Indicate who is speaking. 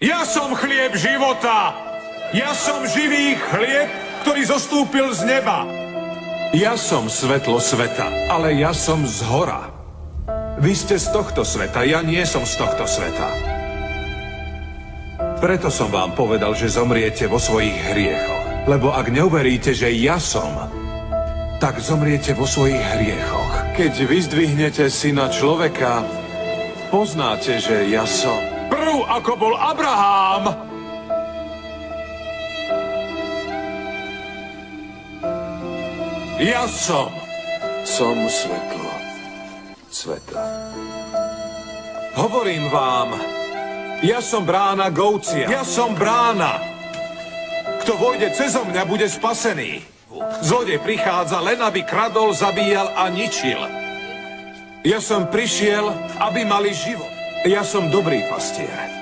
Speaker 1: Ja som chlieb života. Ja som živý chlieb, ktorý zostúpil z neba. Ja som svetlo sveta, ale ja som z hora. Vy ste z tohto sveta, ja nie som z tohto sveta. Preto som vám povedal, že zomriete vo svojich hriechoch. Lebo ak neuveríte, že ja som, tak zomriete vo svojich hriechoch. Keď vyzdvihnete Syna človeka, poznáte, že ja som. Prv ako bol Abrahám, ja som. Som svetlo sveta. Hovorím vám, ja som brána k ovciam. Ja som brána. Kto vojde cezo mňa, bude spasený. Zlodej prichádza len, aby kradol, zabíjal a ničil. Ja som prišiel, aby mali život. Ja som dobrý pastier.